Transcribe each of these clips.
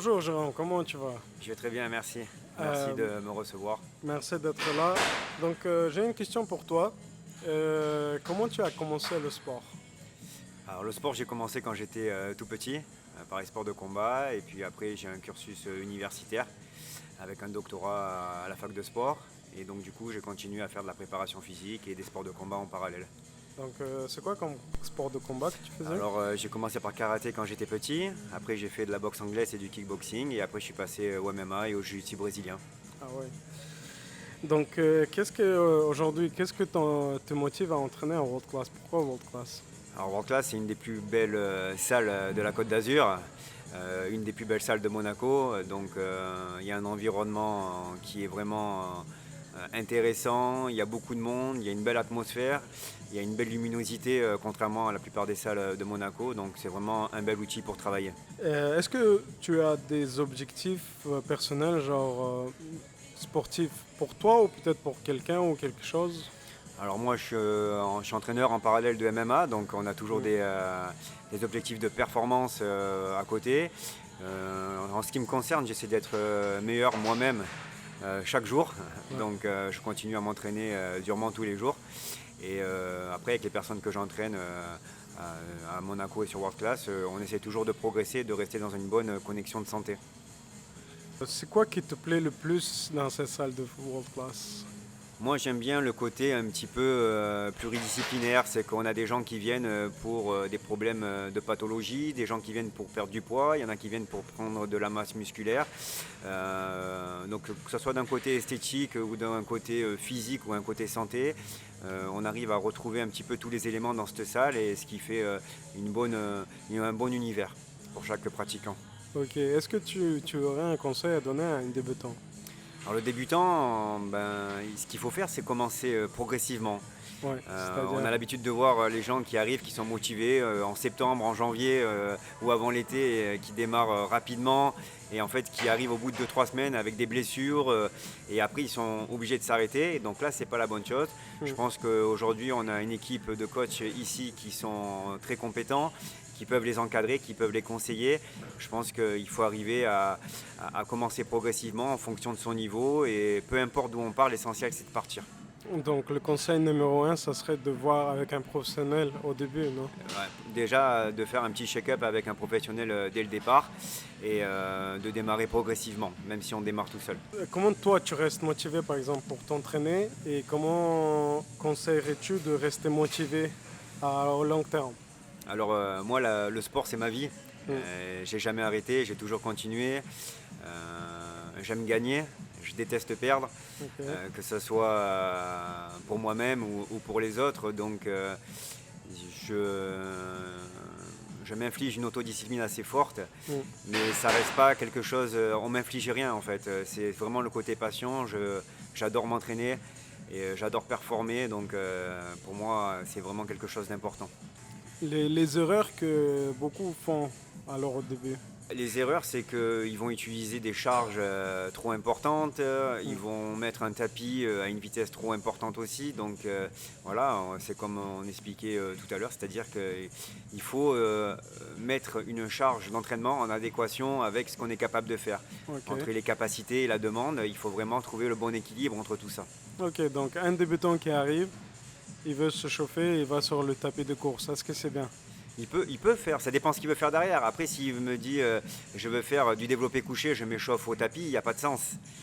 Bonjour Jérôme, comment tu vas? Je vais très bien, merci. Merci Euh, de me recevoir. Merci d'être là. J'ai une question pour toi. Comment tu as commencé le sport? Alors le sport, j'ai commencé quand j'étais tout petit, par les sports de combat, et puis après j'ai un cursus universitaire avec un doctorat à la fac de sport, et donc du coup j'ai continué à faire de la préparation physique et des sports de combat en parallèle. C'est quoi comme sport de combat que tu faisais? Alors j'ai commencé par karaté quand j'étais petit, après j'ai fait de la boxe anglaise et du kickboxing, et après je suis passé au MMA et au jiu-jitsu brésilien. Ah ouais. Aujourd'hui, qu'est-ce que te motive à entraîner en World Class? Pourquoi World Class? Alors World Class, c'est une des plus belles salles de la Côte d'Azur, une des plus belles salles de Monaco. Donc il y a un environnement qui est vraiment intéressant, il y a beaucoup de monde, il y a une belle atmosphère, il y a une belle luminosité contrairement à la plupart des salles de Monaco. Donc c'est vraiment un bel outil pour travailler. Est-ce que tu as des objectifs personnels, sportifs pour toi ou peut-être pour quelqu'un ou quelque chose? Alors moi je suis entraîneur en parallèle de MMA, donc on a toujours Mm. des objectifs de performance à côté. En ce qui me concerne, j'essaie d'être meilleur moi-même chaque jour, Ouais. donc je continue à m'entraîner durement tous les jours. Et après avec les personnes que j'entraîne à Monaco et sur World Class, on essaie toujours de progresser, de rester dans une bonne connexion de santé. C'est quoi qui te plaît le plus dans cette salle de World Class? Moi j'aime bien le côté un petit peu pluridisciplinaire, c'est qu'on a des gens qui viennent pour des problèmes de pathologie, des gens qui viennent pour perdre du poids, il y en a qui viennent pour prendre de la masse musculaire. Donc que ce soit d'un côté esthétique ou d'un côté physique ou un côté santé, on arrive à retrouver un petit peu tous les éléments dans cette salle et ce qui fait un bon univers pour chaque pratiquant. Ok, est-ce que tu aurais un conseil à donner à un débutant? Alors le débutant, ce qu'il faut faire, c'est commencer progressivement. Ouais, On a c'est-à-dire. l'habitude de voir les gens qui arrivent, qui sont motivés en septembre, en janvier ou avant l'été, qui démarrent rapidement et en fait qui arrivent au bout de 2 3 semaines avec des blessures et après ils sont obligés de s'arrêter. Et donc là, c'est pas la bonne chose. Je Hmm. pense qu'aujourd'hui, on a une équipe de coachs ici qui sont très compétents, qui peuvent les encadrer, qui peuvent les conseiller. Je pense qu'il faut arriver à commencer progressivement en fonction de son niveau et peu importe d'où on part, l'essentiel c'est de partir. Donc le conseil numéro un, ça serait de voir avec un professionnel au début, non? Ouais. Déjà, de faire un petit check-up avec un professionnel dès le départ et de démarrer progressivement, même si on démarre tout seul. Comment toi tu restes motivé par exemple pour t'entraîner et comment conseillerais-tu de rester motivé au long terme? Alors moi, le sport, c'est ma vie. Hmm. J'ai jamais arrêté, j'ai toujours continué. J'aime gagner, je déteste perdre, Ok. que ce soit pour moi-même ou pour les autres. Donc je, je m'inflige une autodiscipline assez forte, Hmm. mais ça reste pas quelque chose. On m'inflige rien en fait. C'est vraiment le côté passion. J'adore m'entraîner et j'adore performer. Donc pour moi, c'est vraiment quelque chose d'important. Les erreurs que beaucoup font alors au début. Les erreurs, c'est qu'ils vont utiliser des charges trop importantes, ils Hmm. vont mettre un tapis à une vitesse trop importante aussi. Donc voilà, c'est comme on expliquait tout à l'heure, c'est-à-dire qu'il faut mettre une charge d'entraînement en adéquation avec ce qu'on est capable de faire. Ok. Entre les capacités et la demande, il faut vraiment trouver le bon équilibre entre tout ça. Ok, donc un débutant qui arrive, il veut se chauffer, il va sur le tapis de course. Est-ce que c'est bien? Il peut faire, ça dépend ce qu'il veut faire derrière. Après, s'il me dit je veux faire du développé couché, je m'échauffe au tapis, il n'y a pas de sens.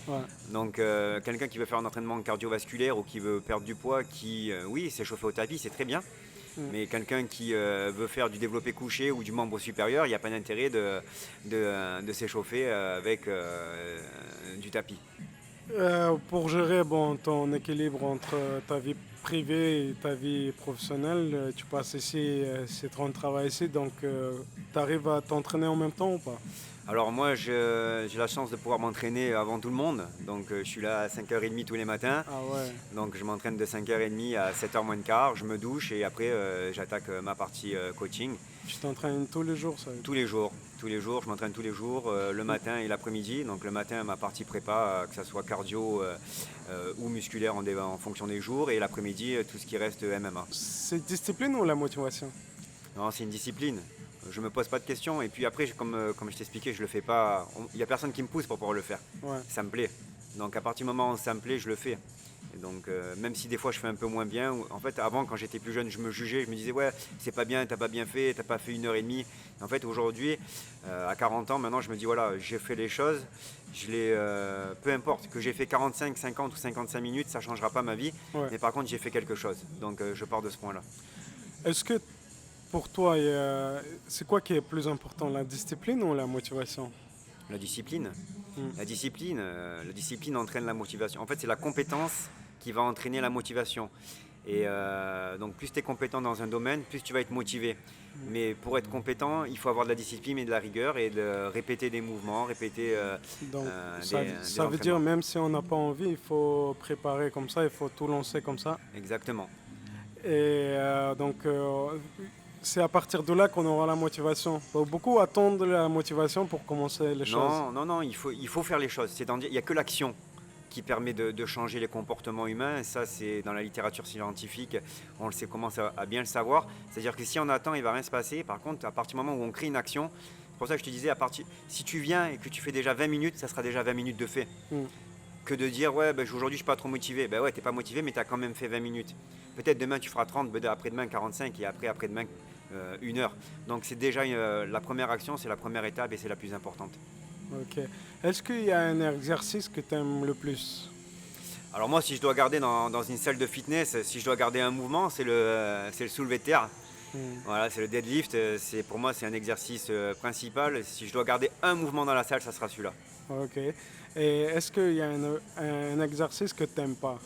Ouais. Donc quelqu'un qui veut faire un entraînement cardiovasculaire ou qui veut perdre du poids, oui, s'échauffer au tapis, c'est très bien. Hmm. Mais quelqu'un qui veut faire du développé couché ou du membre supérieur, il n'y a pas d'intérêt de s'échauffer avec du tapis. Pour gérer bon, ton équilibre entre ta vie privée et ta vie professionnelle, tu passes ici, c'est ton travail ici, donc tu arrives à t'entraîner en même temps ou pas? Alors moi, j'ai la chance de pouvoir m'entraîner avant tout le monde. Donc je suis là à 5h30 tous les matins. Ah ouais, Donc je m'entraîne de 5h30 à 7h moins le quart, je me douche et après j'attaque ma partie coaching. tu t'entraînes tous les jours, ça veut dire. Tous les jours, je m'entraîne tous les jours, le Hmm. matin et l'après-midi. Donc le matin, ma partie prépa, que ce soit cardio ou musculaire en fonction des jours. Et l'après-midi, tout ce qui reste MMA. C'est discipline ou la motivation? Non, c'est une discipline. je me pose pas de questions. Et puis après, comme je t'expliquais, je le fais pas. Il n'y a personne qui me pousse pour pouvoir le faire. Ouais. Ça me plaît. Donc à partir du moment où ça me plaît, je le fais. Et donc même si des fois je fais un peu moins bien, en fait avant quand j'étais plus jeune je me jugeais, je me disais ouais c'est pas bien, t'as pas bien fait, t'as pas fait 1h30. En fait aujourd'hui à 40 ans maintenant je me dis voilà j'ai fait les choses, peu importe que j'ai fait 45, 50 ou 55 minutes, ça changera pas ma vie, Ouais. mais par contre j'ai fait quelque chose. Donc je pars de ce point-là. Est-ce que pour toi, c'est quoi qui est plus important, la discipline ou la motivation? La discipline, Hmm. la discipline entraîne la motivation. En fait c'est la compétence qui va entraîner la motivation. Et donc plus tu es compétent dans un domaine, plus tu vas être motivé. Mais pour être compétent, il faut avoir de la discipline et de la rigueur et de répéter des mouvements, répéter Donc, des ça veut dire entraînements. même si on n'a pas envie, il faut préparer comme ça, il faut tout lancer comme ça. Exactement. Et c'est à partir de là qu'on aura la motivation. Faut beaucoup attendre la motivation pour commencer les choses. Non, non, non, il faut faire les choses. C'est-à-dire, il n'y a que l'action qui permet de changer les comportements humains. Et ça, c'est dans la littérature scientifique, on le sait, commence à bien le savoir. C'est-à-dire que si on attend, il ne va rien se passer. Par contre, à partir du moment où on crée une action, c'est pour ça que je te disais, si tu viens et que tu fais déjà 20 minutes, ça sera déjà 20 minutes de fait. Hmm. Que de dire ouais ben, aujourd'hui je suis pas trop motivé, ben ouais t'es pas motivé mais tu as quand même fait 20 minutes. Peut-être demain tu feras 30, après-demain 45 et après-demain 1 heure. Donc c'est déjà la première action, c'est la première étape et c'est la plus importante. Ok. Est-ce qu'il y a un exercice que tu aimes le plus? Alors moi si je dois garder dans une salle de fitness, si je dois garder un mouvement, c'est le soulevé de terre. Hmm. Voilà, c'est le deadlift, pour moi c'est un exercice principal. Si je dois garder un mouvement dans la salle, ça sera celui-là. Ok. Et est-ce qu'il y a un exercice que tu n'aimes pas?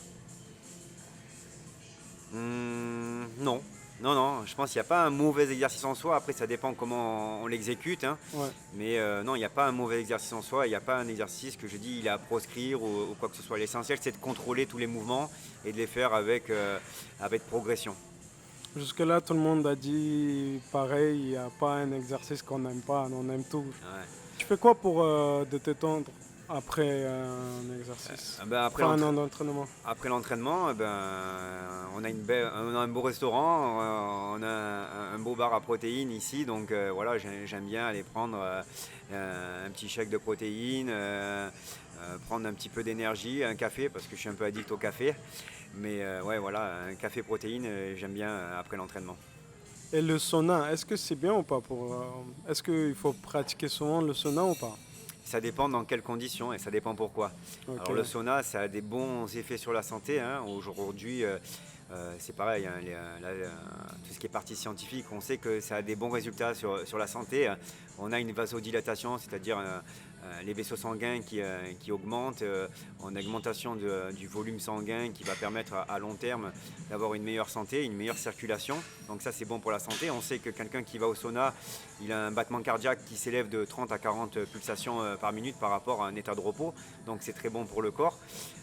Non, non, non, je pense qu'il n'y a pas un mauvais exercice en soi, après ça dépend comment on l'exécute, hein. Ouais. Mais non, il n'y a pas un mauvais exercice en soi, il n'y a pas un exercice que je dis il est à proscrire ou quoi que ce soit. L'essentiel c'est de contrôler tous les mouvements et de les faire avec progression. Jusque-là, tout le monde a dit pareil, il n'y a pas un exercice qu'on n'aime pas, on aime tout. Ouais. Tu fais quoi pour de t'étendre après un exercice? Ben, Enfin, un entraînement. après l'entraînement, on a un beau restaurant, on a un beau bar à protéines ici, donc voilà, j'aime bien aller prendre un petit chèque de protéines, prendre un petit peu d'énergie, un café, parce que je suis un peu addict au café. Mais ouais, voilà, un café protéines, j'aime bien après l'entraînement. Et le sauna, est-ce que c'est bien ou pas est-ce qu'il faut pratiquer souvent le sauna ou pas? Ça dépend dans quelles conditions et ça dépend pourquoi. Ok. Alors le sauna, ça a des bons effets sur la santé, hein. Aujourd'hui, c'est pareil, hein, tout ce qui est partie scientifique, on sait que ça a des bons résultats sur la santé. On a une vasodilatation, c'est-à-dire les vaisseaux sanguins qui augmentent, on a une augmentation du volume sanguin qui va permettre à long terme d'avoir une meilleure santé, une meilleure circulation. Donc ça c'est bon pour la santé. On sait que quelqu'un qui va au sauna, il a un battement cardiaque qui s'élève de 30 à 40 pulsations par minute par rapport à un état de repos. Donc c'est très bon pour le corps.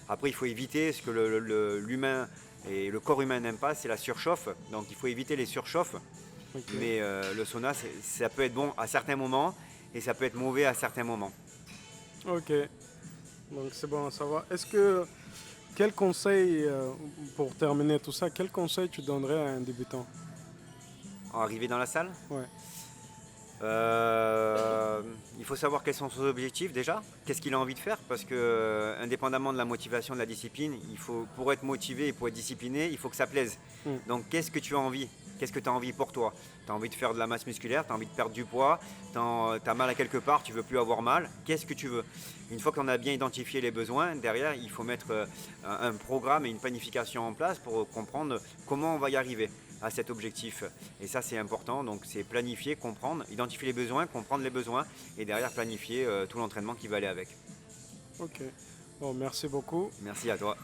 Après il faut éviter ce que l'humain et le corps humain n'aime pas, c'est la surchauffe. Donc il faut éviter les surchauffes. Ok. Mais le sauna, ça peut être bon à certains moments et ça peut être mauvais à certains moments. Ok. Donc c'est bon à savoir. Quel conseil, pour terminer tout ça, quel conseil tu donnerais à un débutant? Arrivé dans la salle, Ouais. il faut savoir quels sont ses objectifs déjà, qu'est-ce qu'il a envie de faire, parce que indépendamment de la motivation, de la discipline, pour être motivé et pour être discipliné, il faut que ça plaise. Mm. Donc qu'est-ce que tu as envie? Qu'est-ce que tu as envie pour toi? Tu as envie de faire de la masse musculaire, tu as envie de perdre du poids, tu as mal à quelque part, tu veux plus avoir mal, qu'est-ce que tu veux? Une fois qu'on a bien identifié les besoins, derrière il faut mettre un programme et une planification en place pour comprendre comment on va y arriver à cet objectif. Et ça c'est important, donc c'est planifier, comprendre, identifier les besoins, comprendre les besoins et derrière planifier tout l'entraînement qui va aller avec. Ok. Bon, merci beaucoup. Merci à toi.